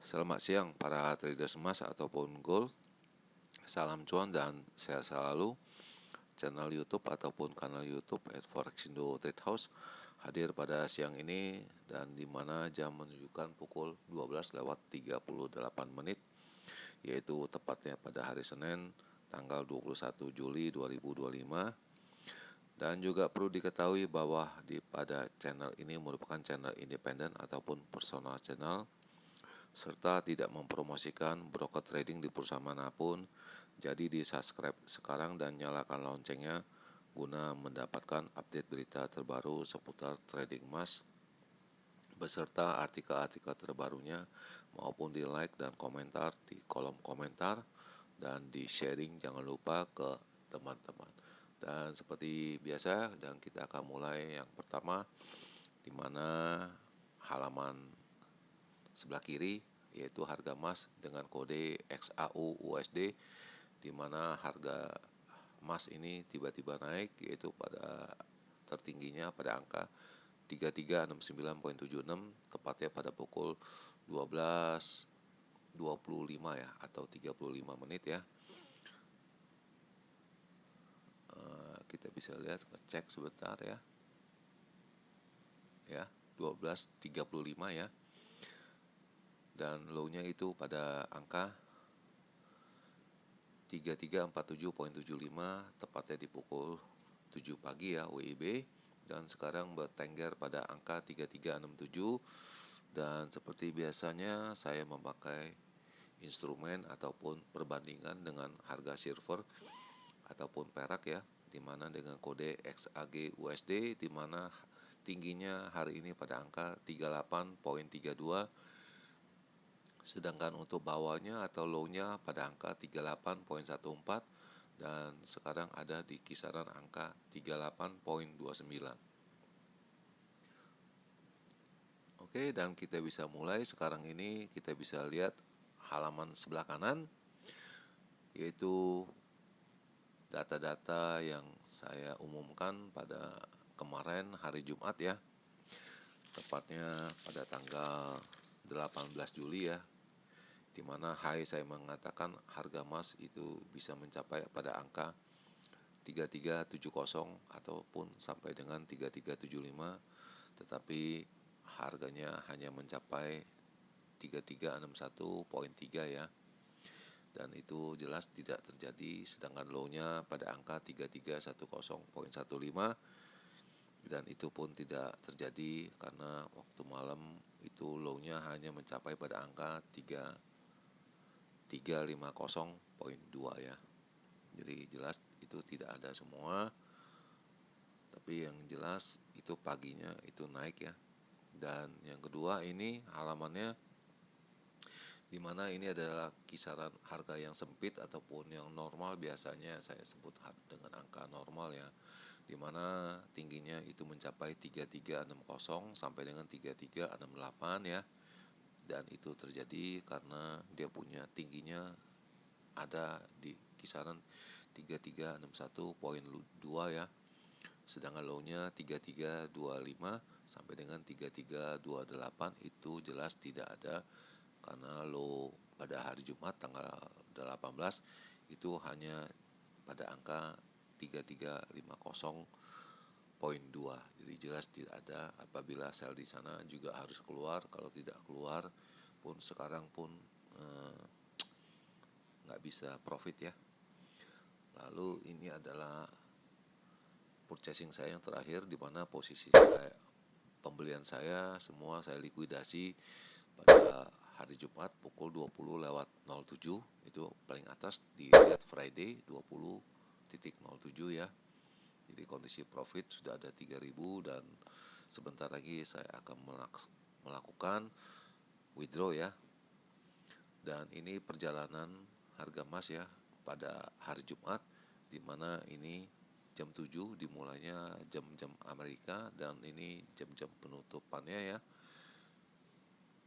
Selamat siang para traders emas ataupun gold. Salam cuan dan sehat selalu. Channel YouTube ataupun kanal YouTube @forexindo Trade House hadir pada siang ini dan di mana jam menunjukkan pukul 12:38 yaitu tepatnya pada hari Senin tanggal 21 Juli 2025. Dan juga perlu diketahui bahwa pada channel ini merupakan channel independen ataupun personal channel serta tidak mempromosikan broker trading di perusahaan manapun. Jadi di subscribe sekarang dan nyalakan loncengnya guna mendapatkan update berita terbaru seputar trading emas beserta artikel-artikel terbarunya maupun di like dan komentar di kolom komentar dan di sharing jangan lupa ke teman-teman. Dan seperti biasa dan kita akan mulai yang pertama di mana halaman sebelah kiri yaitu harga emas dengan kode XAU USD di mana harga emas ini tiba-tiba naik yaitu pada tertingginya pada angka 3369.76 tepatnya pada pukul 12.25 ya atau 35 menit ya. Kita bisa lihat ngecek sebentar ya. 12.35 ya. Dan low-nya itu pada angka 3347.75 tepatnya di pukul 7 pagi ya WIB, dan sekarang bertengger pada angka 3367. Dan seperti biasanya saya memakai instrumen ataupun perbandingan dengan harga silver ataupun perak ya, dimana dengan kode XAG USD dimana tingginya hari ini pada angka 38.32, sedangkan untuk bawahnya atau low-nya pada angka 38.14 dan sekarang ada di kisaran angka 38.29. Oke, dan kita bisa mulai sekarang ini. Kita bisa lihat halaman sebelah kanan yaitu data-data yang saya umumkan pada kemarin hari Jumat ya, tepatnya pada tanggal 18 Juli ya, di mana saya mengatakan harga emas itu bisa mencapai pada angka 3370 ataupun sampai dengan 3375, tetapi harganya hanya mencapai 3361.3 ya, dan itu jelas tidak terjadi, sedangkan low-nya pada angka 3310.15 dan itu pun tidak terjadi karena waktu malam itu low-nya hanya mencapai pada angka 350.2 ya. Jadi jelas itu tidak ada semua, tapi yang jelas itu paginya itu naik ya. Dan yang kedua ini halamannya di mana ini adalah kisaran harga yang sempit ataupun yang normal, biasanya saya sebut dengan angka normal ya, di mana tingginya itu mencapai 3360 sampai dengan 3368 ya. Dan itu terjadi karena dia punya tingginya ada di kisaran 3361.2 ya. Sedangkan low-nya 3325 sampai dengan 3328 itu jelas tidak ada, karena low pada hari Jumat tanggal 18 itu hanya pada angka 3350.2. Jadi jelas tidak ada. Apabila sell di sana juga harus keluar, kalau tidak keluar pun sekarang pun nggak bisa profit ya. Lalu ini adalah purchasing saya yang terakhir, di mana posisi saya, pembelian saya semua saya likuidasi pada hari Jumat pukul 20:07, itu paling atas dilihat Friday 20.07 ya. Jadi kondisi profit sudah ada 3.000 dan sebentar lagi saya akan melakukan withdraw ya. Dan ini perjalanan harga emas ya pada hari Jumat, di mana ini jam 7 dimulainya jam-jam Amerika dan ini jam-jam penutupannya ya.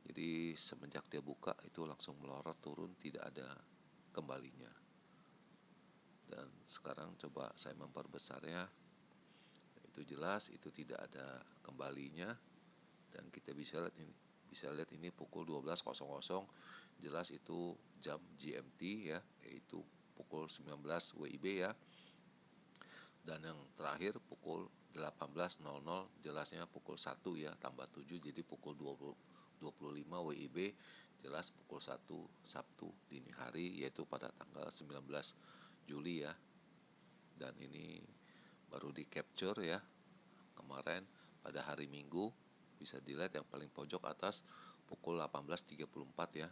Jadi semenjak dia buka itu langsung melorot turun, tidak ada kembalinya. Dan sekarang coba saya memperbesar ya. Itu jelas itu tidak ada kembalinya dan kita bisa lihat ini bisa lihat ini pukul 12.00, jelas itu jam GMT ya, yaitu pukul 19 WIB ya. Dan yang terakhir pukul 18.00, jelasnya pukul 1 ya, tambah 7 jadi pukul 25 WIB, jelas pukul 1 Sabtu dini hari, yaitu pada tanggal 19 Juli ya. Dan ini baru di capture ya kemarin pada hari Minggu, bisa dilihat yang paling pojok atas pukul 18.34 ya.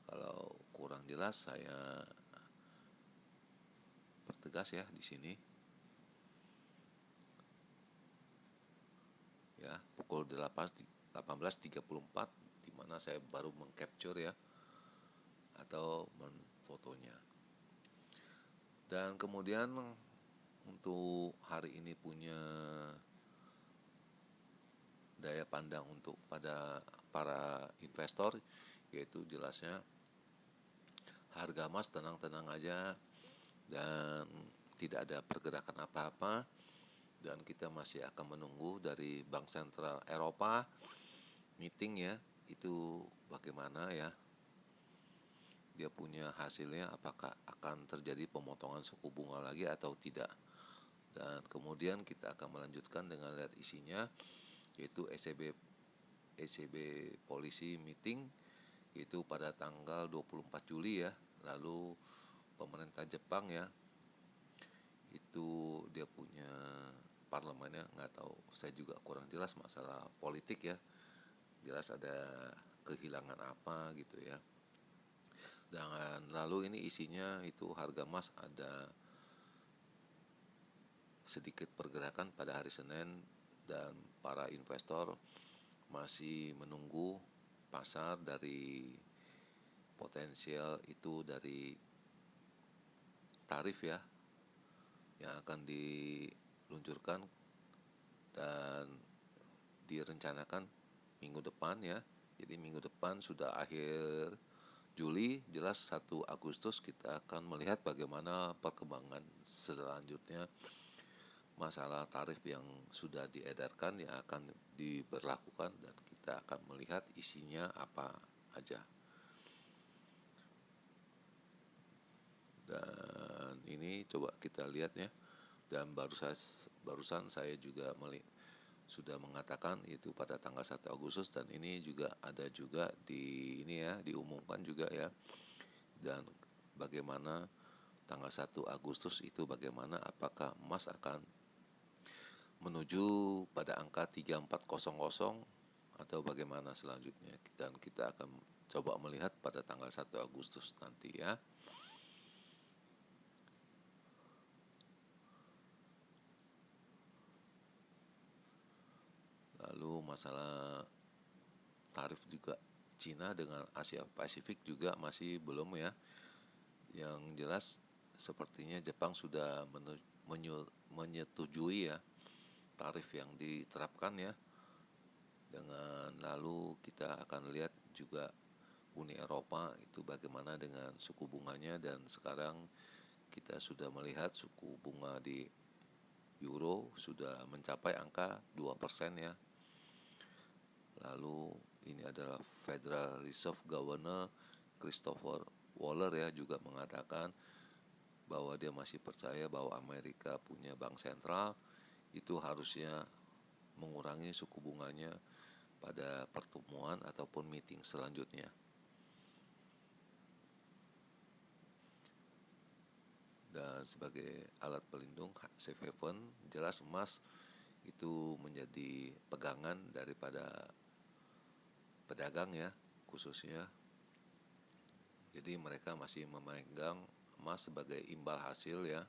Kalau kurang jelas saya pertegas ya di sini. Ya, pukul 18.34 di mana saya baru mengcapture ya atau menfotonya. Dan kemudian untuk hari ini punya daya pandang untuk pada para investor, yaitu jelasnya harga emas tenang-tenang aja dan tidak ada pergerakan apa-apa, dan kita masih akan menunggu dari Bank Sentral Eropa meeting ya, itu bagaimana ya dia punya hasilnya, apakah akan terjadi pemotongan suku bunga lagi atau tidak. Dan kemudian kita akan melanjutkan dengan lihat isinya, yaitu ECB Policy Meeting itu pada tanggal 24 Juli ya. Lalu pemerintah Jepang ya, itu dia punya parlemennya, nggak tahu, saya juga kurang jelas masalah politik ya, jelas ada kehilangan apa gitu ya. Dan lalu ini isinya itu harga emas ada sedikit pergerakan pada hari Senin, dan para investor masih menunggu pasar dari potensial itu dari tarif ya yang akan diluncurkan dan direncanakan minggu depan ya. Jadi minggu depan sudah akhir Juli, jelas 1 Agustus kita akan melihat bagaimana perkembangan selanjutnya masalah tarif yang sudah diedarkan yang akan diberlakukan, dan kita akan melihat isinya apa aja. Dan ini coba kita lihat ya. Dan barusan saya juga sudah mengatakan itu pada tanggal 1 Agustus, dan ini juga ada juga di ini ya, diumumkan juga ya. Dan bagaimana tanggal 1 Agustus itu bagaimana, apakah emas akan menuju pada angka 3400 atau bagaimana selanjutnya, dan kita akan coba melihat pada tanggal 1 Agustus nanti ya. Lalu masalah tarif juga Cina dengan Asia Pasifik juga masih belum ya. Yang jelas sepertinya Jepang sudah menyetujui ya tarif yang diterapkan ya. Dengan lalu kita akan lihat juga Uni Eropa itu bagaimana dengan suku bunganya, dan sekarang kita sudah melihat suku bunga di Euro sudah mencapai angka 2% ya. Lalu ini adalah Federal Reserve Governor Christopher Waller ya juga mengatakan bahwa dia masih percaya bahwa Amerika punya bank sentral itu harusnya mengurangi suku bunganya pada pertemuan ataupun meeting selanjutnya. Dan sebagai alat pelindung safe haven, jelas emas itu menjadi pegangan daripada pedagang ya khususnya. Jadi mereka masih memegang emas sebagai imbal hasil ya.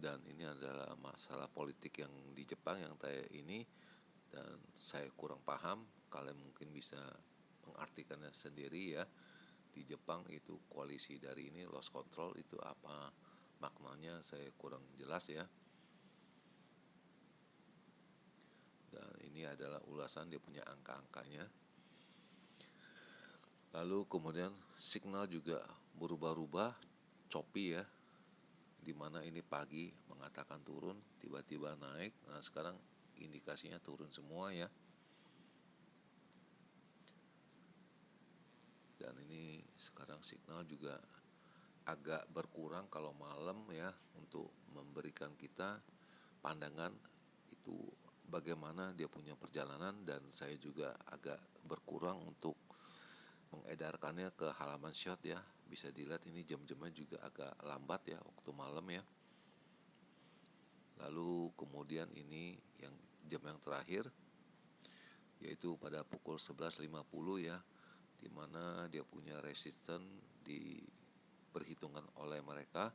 Dan ini adalah masalah politik yang di Jepang yang ini, dan saya kurang paham, kalian mungkin bisa mengartikannya sendiri ya. Di Jepang itu koalisi dari ini lost control itu apa maknanya, saya kurang jelas ya. Dan ini adalah ulasan dia punya angka-angkanya. Lalu kemudian signal juga berubah-ubah, choppy ya, dimana ini pagi mengatakan turun, tiba-tiba naik. Nah sekarang indikasinya turun semua ya. Dan ini sekarang signal juga agak berkurang kalau malam ya, untuk memberikan kita pandangan itu bagaimana dia punya perjalanan. Dan saya juga agak berkurang untuk mengedarkannya ke halaman shot ya. Bisa dilihat ini jam-jamnya juga agak lambat ya waktu malam ya. Lalu kemudian ini yang jam yang terakhir, yaitu pada pukul 11.50 ya, dimana dia punya resisten diperhitungkan oleh mereka,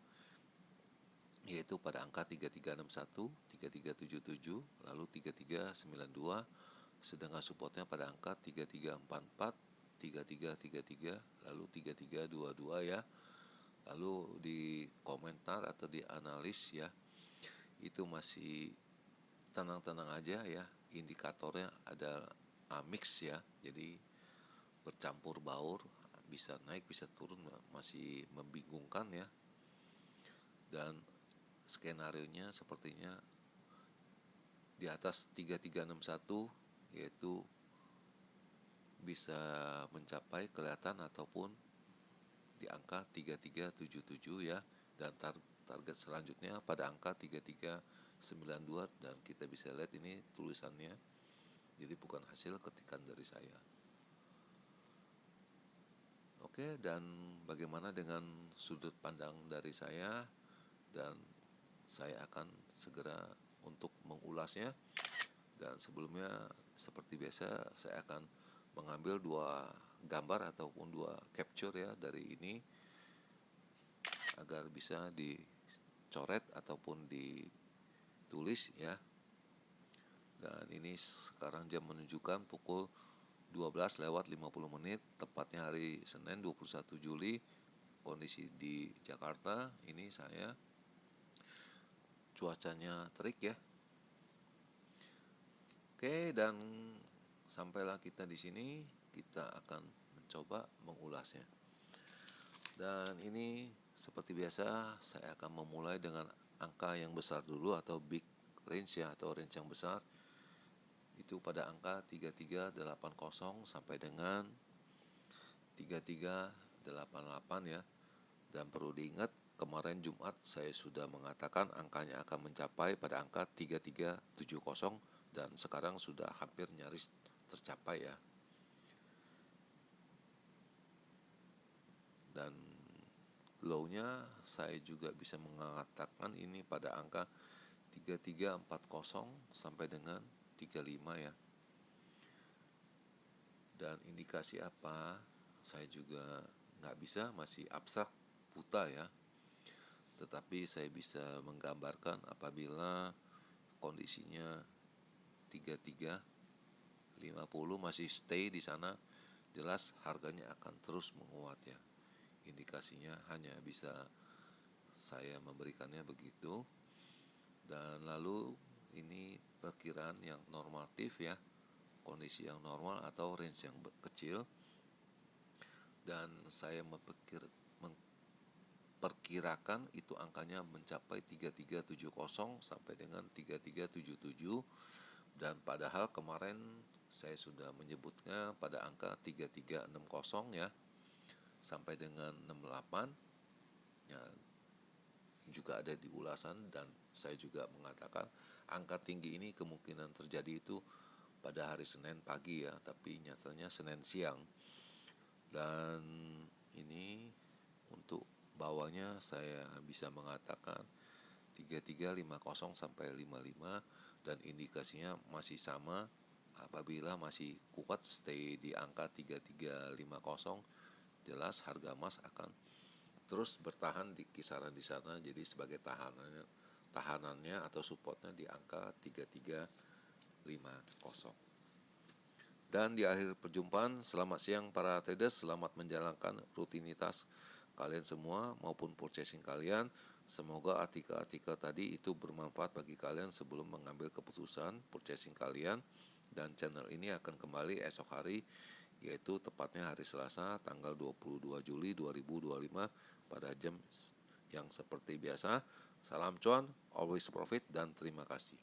yaitu pada angka 3361, 3377, lalu 3392, sedangkan supportnya pada angka 3344, 3333, lalu 3322 ya. Lalu di komentar atau di analis ya, itu masih tenang-tenang aja ya, indikatornya ada mix ya, jadi bercampur baur, bisa naik bisa turun, masih membingungkan ya. Dan skenarionya sepertinya di atas 3361, yaitu bisa mencapai kelihatan ataupun di angka 3377 ya. Dan target selanjutnya pada angka 3392, dan kita bisa lihat ini tulisannya, jadi bukan hasil ketikan dari saya. Oke, dan bagaimana dengan sudut pandang dari saya, dan saya akan segera untuk mengulasnya. Dan sebelumnya seperti biasa saya akan mengambil 2 gambar ataupun 2 capture ya dari ini, agar bisa dicoret ataupun ditulis ya. Dan ini sekarang jam menunjukkan pukul 12:50, tepatnya hari Senin 21 Juli. Kondisi di Jakarta ini saya, cuacanya terik ya. Oke, dan sampailah kita di sini, kita akan mencoba mengulasnya. Dan ini seperti biasa saya akan memulai dengan angka yang besar dulu atau big range ya, atau range yang besar. Itu pada angka 3380 sampai dengan 3388 ya. Dan perlu diingat, kemarin Jumat saya sudah mengatakan angkanya akan mencapai pada angka 3370, dan sekarang sudah hampir nyaris tercapai ya. Dan low-nya saya juga bisa mengatakan ini pada angka 3340 sampai dengan 35 ya. Dan indikasi apa, saya juga nggak bisa, masih abstrak, buta ya. Tetapi saya bisa menggambarkan apabila kondisinya 3350 masih stay di sana, jelas harganya akan terus menguat ya. Indikasinya hanya bisa saya memberikannya begitu. Dan lalu ini perkiraan yang normatif ya, kondisi yang normal atau range yang kecil. Dan saya memperkirakan itu angkanya mencapai 3370 sampai dengan 3377. Dan padahal kemarin saya sudah menyebutnya pada angka 3360 ya, sampai dengan 68 ya, juga ada di ulasan. Dan saya juga mengatakan angka tinggi ini kemungkinan terjadi itu pada hari Senin pagi ya, tapi nyatanya Senin siang. Dan ini untuk bawahnya saya bisa mengatakan 3350 sampai 55, dan indikasinya masih sama, apabila masih kuat stay di angka 3350, jelas harga emas akan terus bertahan di kisaran di sana. Jadi sebagai tahanannya atau supportnya di angka 3350. Dan di akhir perjumpaan, selamat siang para traders, selamat menjalankan rutinitas kalian semua maupun purchasing kalian. Semoga artikel-artikel tadi itu bermanfaat bagi kalian sebelum mengambil keputusan purchasing kalian. Dan channel ini akan kembali esok hari, yaitu tepatnya hari Selasa tanggal 22 Juli 2025 pada jam yang seperti biasa. Salam cuan, always profit, dan terima kasih.